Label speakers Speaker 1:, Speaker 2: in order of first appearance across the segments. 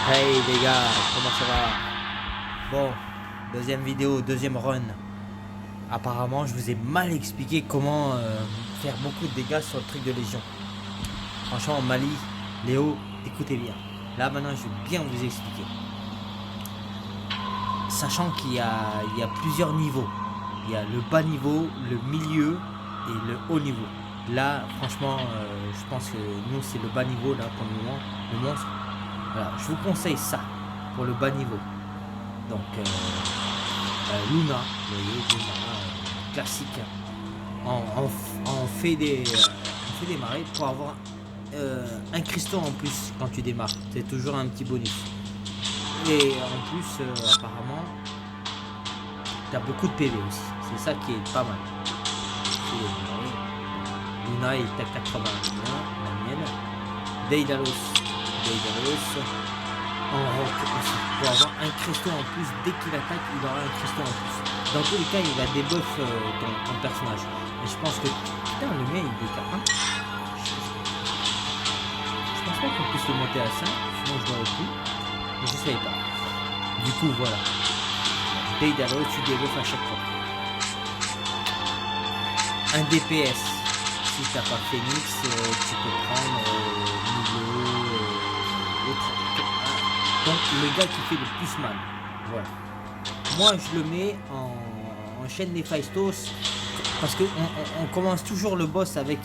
Speaker 1: Hey les gars, comment ça va? Bon, deuxième vidéo, deuxième run. Apparemment, je vous ai mal expliqué comment faire beaucoup de dégâts sur le truc de Légion. Franchement, Mali, Léo, écoutez bien. Là maintenant, je vais bien vous expliquer. Sachant qu'il y a plusieurs niveaux. Il y a le bas niveau, le milieu et le haut niveau. Là, franchement, je pense que nous, c'est le bas niveau là pour le moment, le monstre. Voilà, je vous conseille ça pour le bas niveau. Donc, Luna, vous voyez, Luna, classique. On fait des marées pour avoir un cristaux en plus quand tu démarres. C'est toujours un petit bonus. Et en plus, apparemment, tu as beaucoup de PV aussi. C'est ça qui est pas mal. Luna est à 81, la mienne. Daedalus. En rock aussi. Pour avoir un cristaux en plus, dès qu'il attaque, il aura un cristaux en plus. Dans tous les cas, il va débuff ton personnage. Et je pense que. Putain, le mec il est capable. Je pense pas qu'on puisse le monter à 5, sinon je l'aurais pu. Mais je savais pas. Du coup, voilà. Daedalus, tu débuffes à chaque fois. Un DPS. Si t'as pas Phoenix, tu peux prendre donc le gars qui fait le plus mal. Voilà. Moi je le mets en chaîne Néphaistos parce que on commence toujours le boss avec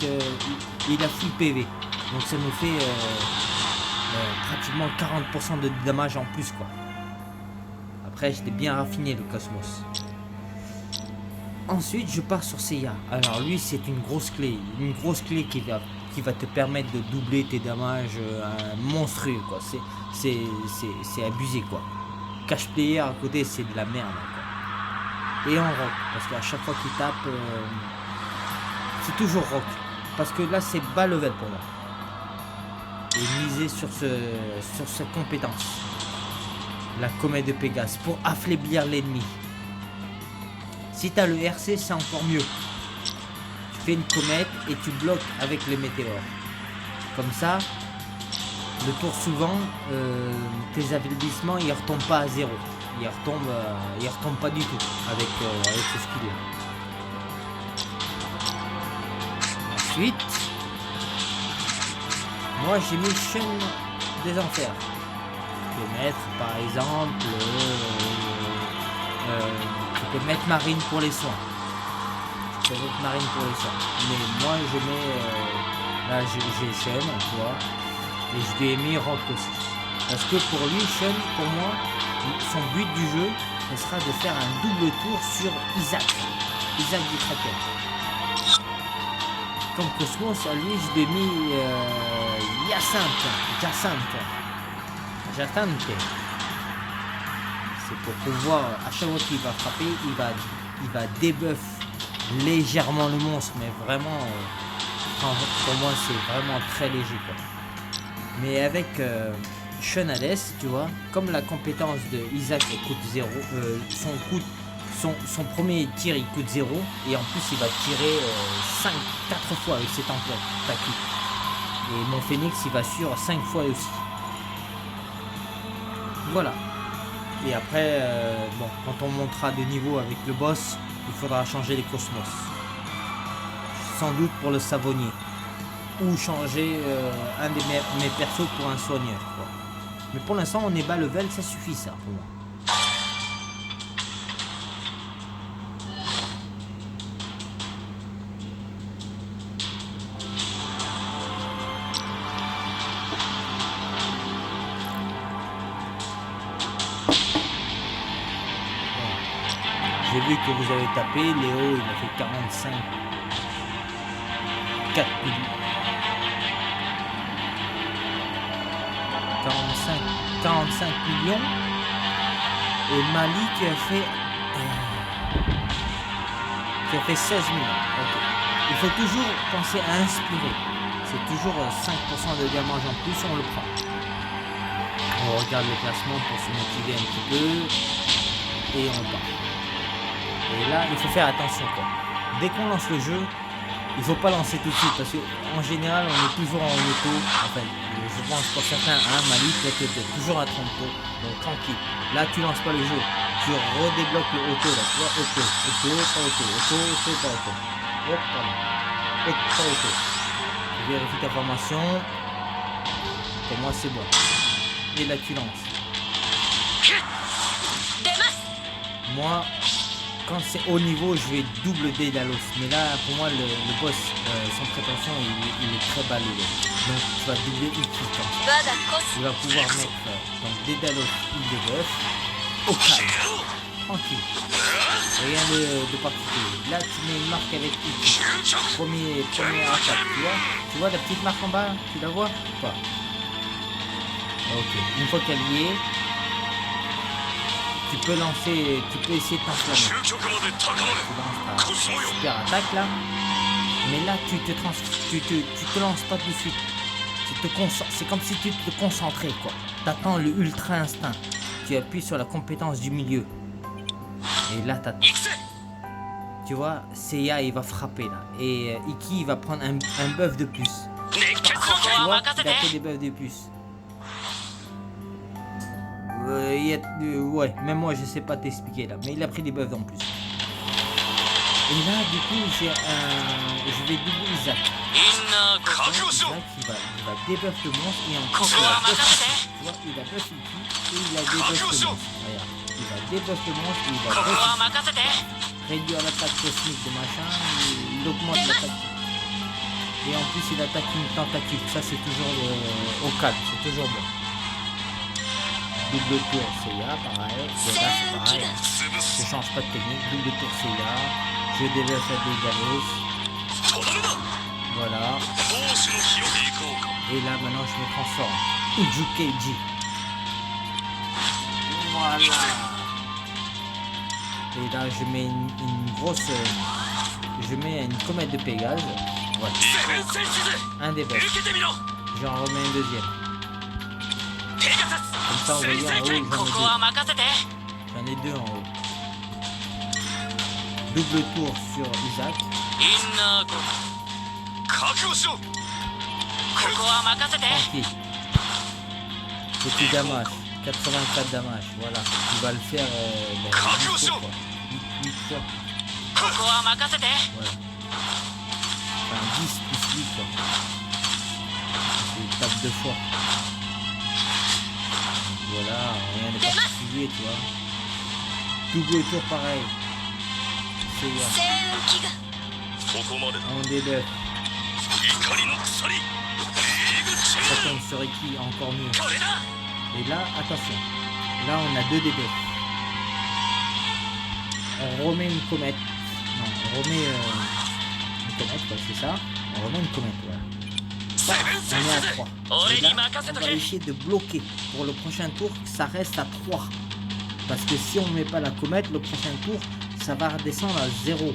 Speaker 1: il a full PV. Donc ça nous fait pratiquement 40% de damage en plus quoi. Après je l'ai bien raffiné le Cosmos. Ensuite je pars sur Seiya. Alors lui c'est une grosse clé qui va te permettre de doubler tes damages monstrueux quoi. C'est abusé quoi. Cash player à côté c'est de la merde quoi. Et en rock parce qu'à chaque fois qu'il tape c'est toujours rock parce que là c'est bas level pour moi. Et miser sur cette compétence, la comète de Pégase pour affaiblir l'ennemi. Si tu as le RC c'est encore mieux. Tu fais une comète et tu bloques avec les météores. Comme ça le tour suivant, tes affaiblissements ils retombent pas à zéro. Ils retombent pas du tout avec ce skill là. Ensuite, moi j'ai mis chaîne des enfers. Tu peux mettre par exemple, tu peux mettre marine pour les soins. Mais moi je mets, là j'ai chaîne, tu vois. Et je lui ai mis rock aussi. Parce que pour lui, Sean, pour moi, son but du jeu, ce sera de faire un double tour sur Isaac du Kraken. Comme Cosmos, à lui, je lui ai mis Jacinthe. C'est pour pouvoir, à chaque fois qu'il va frapper, il va debuff légèrement le monstre. Mais vraiment, pour moi, c'est vraiment très léger quoi. Mais avec Sean Hades, tu vois, comme la compétence de Isaac coûte 0, son premier tir il coûte 0 et en plus il va tirer 4 fois avec ses templates. Et mon Phoenix il va sur 5 fois aussi. Voilà. Et après, bon, quand on montera de niveau avec le boss, il faudra changer les cosmos. Sans doute pour le savonnier. Ou changer un de mes persos pour un soigneur quoi. Mais pour l'instant on est bas level, ça suffit ça pour moi. Bon. J'ai vu que vous avez tapé, Léo il a fait 45 45 millions et Mali qui a fait 16 millions. Okay. Il faut toujours penser à inspirer. C'est toujours 5% de damage en plus, on le prend. On regarde le classement pour se motiver un petit peu et on part. Et là, il faut faire attention quoi. Dès qu'on lance le jeu, Il faut pas lancer tout de suite parce que en général on est toujours en auto. Enfin, je pense pour certains, hein, Mali, toi tu es toujours à 30 tours. Donc tranquille. Là tu lances pas le jeu. Tu redébloques le auto là. Tu vois, auto, auto, pas auto, auto, auto, pas auto. Hop, pardon. Hop, pas auto. Tu vérifies ta formation. Pour moi c'est bon. Et là tu lances. Moi, quand c'est haut niveau, je vais double Dédalus. Mais là, pour moi, le boss, sans prétention, il est très balaisé. Donc, tu vas doubler Iki. Tu vas pouvoir mettre donc Dédalus, il debuff, au calme. Tranquille. Rien de particulier. Là, tu mets une marque avec Iki. Première attaque, tu vois. Tu vois la petite marque en bas, tu la vois ou pas? Ok. Une fois qu'elle y est, tu peux essayer de t'enflammer. Tu lances ta super attaque là. Mais là, tu te lances pas tout de suite. C'est comme si tu te concentrais quoi. T'attends le ultra instinct. Tu appuies sur la compétence du milieu. Et là, t'attends. Tu vois, Seiya il va frapper là. Et Iki il va prendre un buff de plus. Tu vois, il a pris des buffs de plus. Ouais, même moi je sais pas t'expliquer là, mais il a pris des buffs en plus. Et là du coup je vais doubler Isaac. Isaac il va débuff le monstre et en plus il va buff. Tu vois, il a buff Iki et il a débuff le monstre. Regarde, il va débuff le monstre et il va buff. Réduire l'attaque cosmique de machin, il augmente l'attaque. Et en plus il attaque une tentacule, ça c'est toujours au calme, c'est toujours bon. Double tour Seiya, pareil. Et là c'est pareil. Je change pas de technique. Double tour Seiya. Je déverse la Dédalus. Voilà. Et là maintenant je me transforme. Ujukeiji. Voilà. Et là je mets une grosse. Je mets une comète de Pégase. Voilà. Un des bêtes. J'en remets un deuxième. Comme ça, vous voyez en haut, j'en ai deux en haut. Double tour sur Isaac. Tranquille. Petit damage. 84 damage. Voilà. Tu vas le faire 8 fois. 8 fois. Voilà. Enfin 10 plus 8 quoi. Tu tapes 2 fois. Voilà, rien de particulier, tu vois. Double tour pareil. Seiya. On débuff. Ça tombe sur Iki, encore mieux. Et là, attention. Là, on a 2 debuffs. On remet une comète. Non, on remet une comète, quoi, c'est ça. On remet une comète, voilà. On est à 3. Et là, on va essayer de bloquer pour le prochain tour, ça reste à 3. Parce que si on ne met pas la comète, le prochain tour, ça va redescendre à 0.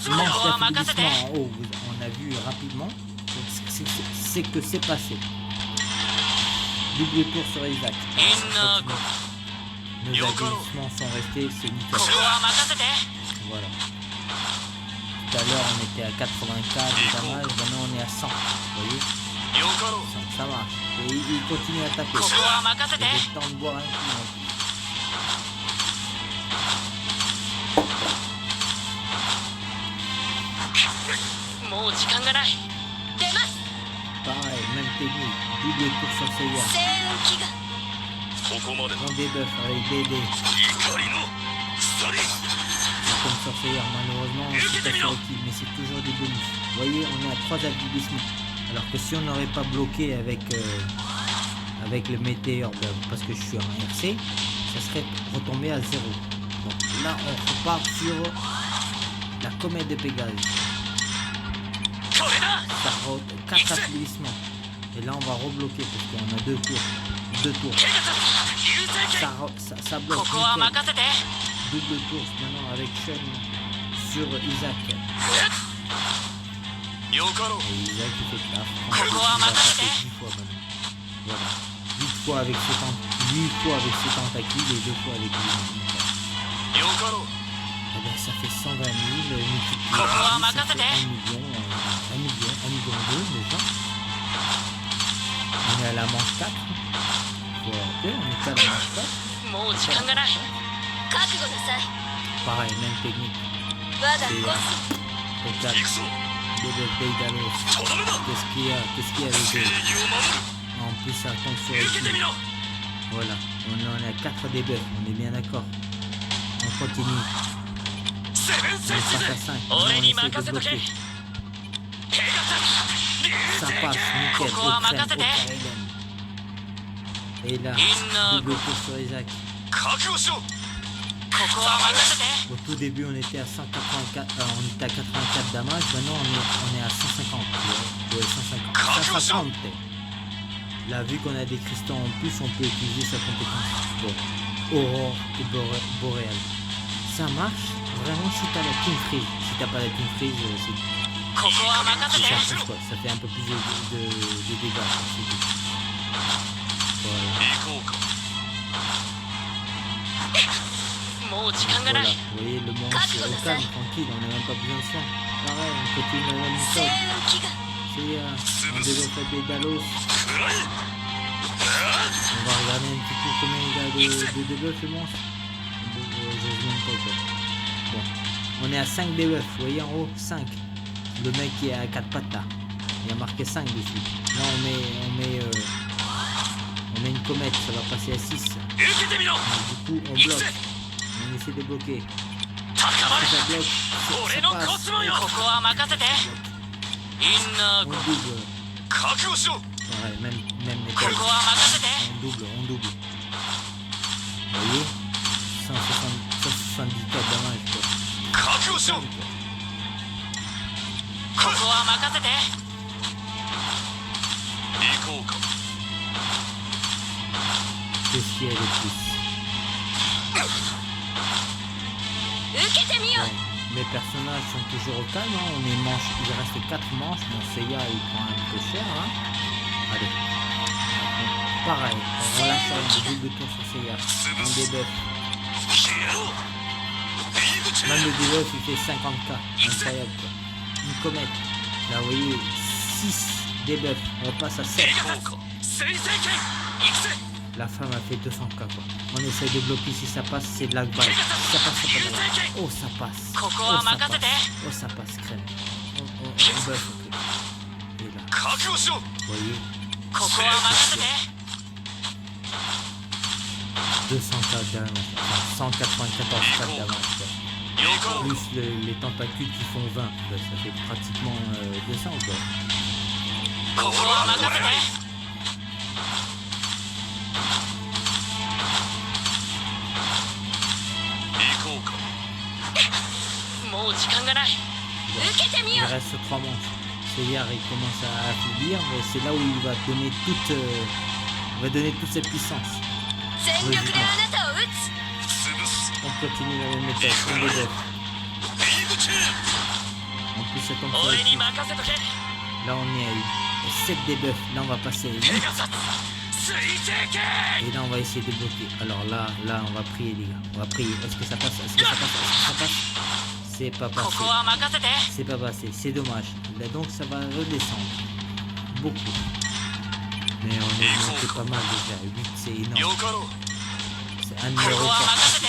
Speaker 1: Manche d'affaiblissement en haut, on a vu rapidement. C'est que c'est passé. Double tour sur Isaac. Nos affaiblissements sont restés, c'est nickel. Voilà. Tout à l'heure on était à 84 de damage, maintenant on est à 100. Vous voyez, 100, ça marche. Et il continue à taper. Il y a le temps de boire un coup. Pareil, même technique. Double tour sur Seiya. On débuff avec DD. Comme sur Seiya, malheureusement, c'est pas sur Iki, mais c'est toujours des bonus. Vous voyez, on est à 3 affaiblissements. Alors que si on n'aurait pas bloqué avec le météore, parce que je suis en RC, ça serait retombé à 0. Donc là, on repart sur la comète de Pégase. Ça 4 affaiblissements. Et là, on va rebloquer parce qu'on a 2 tours. 2 tours. Ça bloque. Double tour maintenant avec Shun sur Isaac. Et Isaac il fait taf. Il va taper 10 fois maintenant. Voilà. 8 fois avec ses tentacules et 2 fois avec lui. Et ben ça fait 120 000 multiplié
Speaker 2: Koko wa
Speaker 1: par 10, ça
Speaker 2: makasete.
Speaker 1: fait 1 million 2 déjà. On est à la manche 4. Faut rappeler, on est à la manche 4.
Speaker 2: もう時間がない。
Speaker 3: 覚悟なさい。
Speaker 1: Pareil, même technique.
Speaker 3: 我が
Speaker 1: C'est
Speaker 3: コス
Speaker 1: Regarde,
Speaker 4: 行くぞ
Speaker 1: Double Daedalus.
Speaker 4: とどめだ
Speaker 1: Qu'est-ce qu'il y a avec
Speaker 4: 正
Speaker 1: eux?
Speaker 4: 義を守
Speaker 1: En plus, ça tombe sur
Speaker 4: る
Speaker 1: les
Speaker 4: 受けてみ
Speaker 1: filles.
Speaker 4: ろ
Speaker 1: Voilà, on est à 4 debuffs, on est bien d'accord. On continue.
Speaker 4: セブン
Speaker 1: On
Speaker 4: センシズ
Speaker 1: passe à 5. On
Speaker 2: 俺に
Speaker 1: essaie
Speaker 2: 任
Speaker 1: de
Speaker 2: せとけ。
Speaker 1: bloquer.
Speaker 4: 手形
Speaker 1: Ça
Speaker 4: 流
Speaker 1: passe,
Speaker 4: 星
Speaker 1: nickel.
Speaker 2: ここは
Speaker 1: Au crème,
Speaker 2: 任せて。
Speaker 1: au crème. Et là,
Speaker 2: みんな
Speaker 1: double tour sur Isaac.
Speaker 4: 覚悟しろ
Speaker 2: ここは任せて。
Speaker 1: Au tout début, on était à 184, on était à 84 damage. Maintenant, on est à 150. Ouais, 150. 150. Là, vu qu'on a des cristaux en plus, on peut utiliser sa compétence. Bon, Aurore et Boréal. Ça marche vraiment si t'as la King Freeze. Si t'as pas la King Freeze, c'est
Speaker 2: ここは任せて。
Speaker 1: ça change quoi. Ça fait un peu plus de dégâts. C'est tout. Voilà.
Speaker 4: 行こうか
Speaker 2: もう時間がな
Speaker 1: Voilà.
Speaker 2: い。
Speaker 1: Vous voyez, le monstre, au calme, tranquille, on n'a même pas besoin de soin. Pareil, on continue la même
Speaker 3: 星
Speaker 1: méthode.
Speaker 3: 雲気が
Speaker 1: C'est on développe des Dalos.
Speaker 4: くらえ
Speaker 1: On va regarder un petit peu combien il a de debuffs le monstre. J'ose même pas quoi. Bon. On est à 5 debuffs, vous voyez en haut 5. Le mec qui est à 4 pattes là. Il a marqué 5 dessus. Là on met une comète, ça va passer à 6.
Speaker 4: 受けてみろ
Speaker 1: Du coup on bloque. On essaie de bloquer.
Speaker 4: 高ま
Speaker 1: Si
Speaker 4: れ
Speaker 1: ça bloque,
Speaker 4: 俺
Speaker 1: ça
Speaker 4: の
Speaker 1: passe.
Speaker 4: コスモよ
Speaker 2: ここは任せて。インナー
Speaker 1: On
Speaker 2: ゴ。
Speaker 1: double.
Speaker 4: 覚悟しろ
Speaker 1: Pareil, même
Speaker 2: こ
Speaker 1: méthode.
Speaker 2: こは任せて。
Speaker 1: On double. Vous voyez 174 damage quoi.
Speaker 4: 覚悟しろ
Speaker 2: ここは任せて。
Speaker 4: 行こうか
Speaker 1: Qu'est-ce qu'il y a de plus?
Speaker 3: 受けてみよ
Speaker 1: Ouais. Mes personnages sont toujours au calme, hein. On est manche, il reste 4 manches, mon Seiya il prend un peu cher hein. Allez. Pareil, on lâche un double tour sur Seiya. On débuff.
Speaker 4: 消えろビームチェ
Speaker 1: Même
Speaker 4: ー
Speaker 1: le debuff il fait 50k. Incroyable quoi. Une comète. Là vous voyez 6 debuffs. On passe à 7.
Speaker 4: 手形水星剣行くぜ
Speaker 1: La femme a fait 200k quoi. On essaie de bloquer, si ça passe c'est de la balle. Si ça passe c'est pas de la balle. Oh ça passe.
Speaker 2: Ko ko
Speaker 1: Oh
Speaker 2: wa
Speaker 1: ça
Speaker 2: makasete.
Speaker 1: passe. Oh ça passe crème. On buff un peu. Et là,
Speaker 4: 覚悟しろ
Speaker 1: vous voyez
Speaker 2: ここは任せて。
Speaker 1: 200k damage. Enfin 194k damage quoi.
Speaker 4: よかろう
Speaker 1: Plus les tentacules qui font 20. Ben, ça fait pratiquement 200 quoi.
Speaker 2: ここは任せて。
Speaker 4: 行こうか
Speaker 2: もう時間がない。
Speaker 3: 受けてみ
Speaker 1: Il
Speaker 3: よ
Speaker 1: reste 3 manches. Seyar il commence à affaiblir, mais c'est là où il va donner toute cette puissance.
Speaker 3: 全力であなたを撃つ
Speaker 4: 潰す
Speaker 1: On continue la même méthode, on débuff.
Speaker 4: ビームチェー
Speaker 1: En plus ça tombe sur
Speaker 2: 俺
Speaker 1: les
Speaker 2: に
Speaker 1: filles.
Speaker 2: 任せとけ。
Speaker 1: Là on est à 7 debuffs, là on va passer à 8.
Speaker 4: ペガサス水星剣
Speaker 1: Et là on va essayer de bloquer. Alors là on va prier les gars. On va prier. Est-ce que ça passe? Est-ce que ça passe? Est-ce que ça passe? C'est pas
Speaker 2: こ
Speaker 1: passé.
Speaker 2: こは任せて。
Speaker 1: C'est pas passé. C'est dommage. Là donc ça va redescendre. Beaucoup. Mais on est monté pas mal déjà. 8 c'est
Speaker 4: よ
Speaker 1: énorme.
Speaker 4: かろう
Speaker 1: C'est un
Speaker 2: ここ
Speaker 1: numéro
Speaker 2: は
Speaker 1: fort.
Speaker 2: 任せて。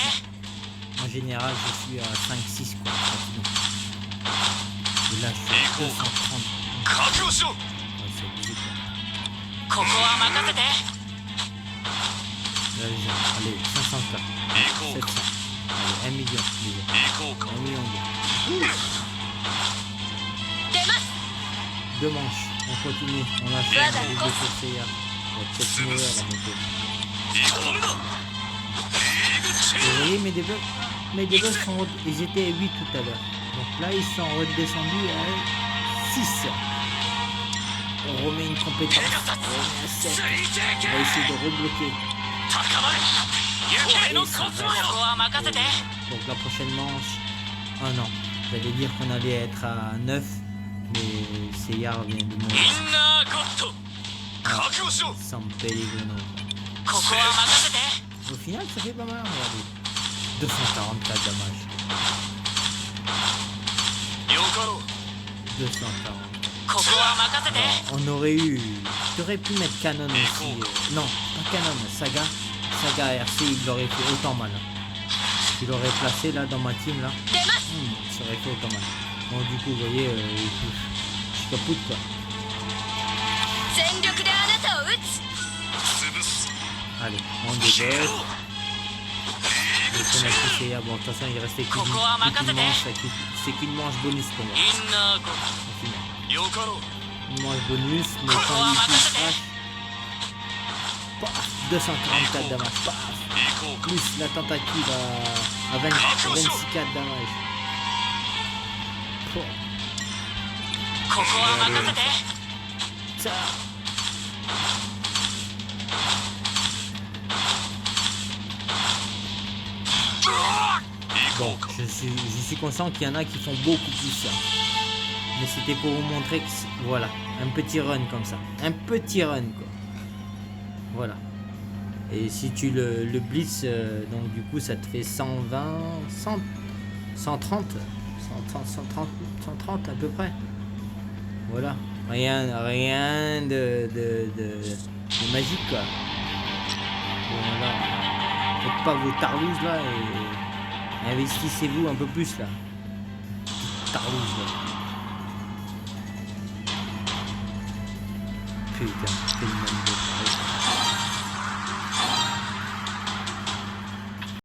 Speaker 1: En général je suis à 5-6 quoi. Pratiquement. Et là je suis à 230.
Speaker 4: 覚悟しろ
Speaker 1: Ouais, c'est abusé quoi.
Speaker 2: ここは任せて。
Speaker 1: Là les gens. Allez 500k.
Speaker 4: 行こう
Speaker 1: 700.
Speaker 4: か
Speaker 1: Allez 1 million déjà.
Speaker 4: 行こうか
Speaker 1: 1 million de.
Speaker 3: 出ます
Speaker 1: Deux manches, on continue, on lâche
Speaker 3: Voilà,
Speaker 1: un double
Speaker 3: quoi.
Speaker 1: sur Seiya. On va peut-être mourir la moto.
Speaker 4: とどめだビームチェ
Speaker 1: Vous
Speaker 4: ー
Speaker 1: voyez mes debuffs sont ils étaient à 8 tout à l'heure. Donc là ils sont redescendus à 6. On remet une compétence. On remet à 7.
Speaker 4: 水星
Speaker 1: On
Speaker 4: 剣
Speaker 1: va essayer de rebloquer.
Speaker 4: 高まれ雪のコスモよ
Speaker 2: ここは任せて。
Speaker 1: Donc la prochaine manche. Oh non, j'allais dire qu'on allait être à 9. Mais Seiya vient de
Speaker 4: イ
Speaker 1: mourir.
Speaker 4: ンナーゴッド覚悟しろ
Speaker 1: Sans Pellegrino.
Speaker 2: ここは任せて。
Speaker 1: Au final ça fait pas mal, regardez. 244 damage.
Speaker 4: よかろう
Speaker 1: 240.
Speaker 2: ここは任せて
Speaker 1: Alors, on aurait eu... J'aurais pu mettre Canon aussi. Non, pas Canon, Saga. Saga RC, il l'aurait fait autant mal. Il l'aurait placé là dans ma team là.
Speaker 3: 出ます
Speaker 1: Ça aurait fait autant mal. Bon, du coup, vous voyez, je suis capote quoi.
Speaker 3: 全力であなたを撃つ
Speaker 4: 潰す
Speaker 1: Allez, on déborde. Je vais connaître qui c'est. Bon, de toute façon, il restait qu'une manche. C'est qu'une manche bonus pour moi.
Speaker 2: インナーコ
Speaker 1: Au final.
Speaker 4: よかろう
Speaker 1: Une manche bonus, mais quand il crash. Paf, 244 damage. Paf.
Speaker 4: 行こうか
Speaker 1: Plus la tentative à 24 damage. Oh,
Speaker 2: ここは任せて
Speaker 1: ça. Bon, je suis conscient qu'il y en a qui font beaucoup plus ça. Mais c'était pour vous montrer que voilà, un petit run comme ça. Un petit run quoi. Voilà. Et si tu le blitz, donc du coup ça te fait 120, 100, 130, 130 à peu près. Voilà. Rien de magique quoi. Voilà. Faites pas vos tarlouses là et investissez-vous un peu plus là. Petite tarlouse là. Putain, quelle manne de tarlouse.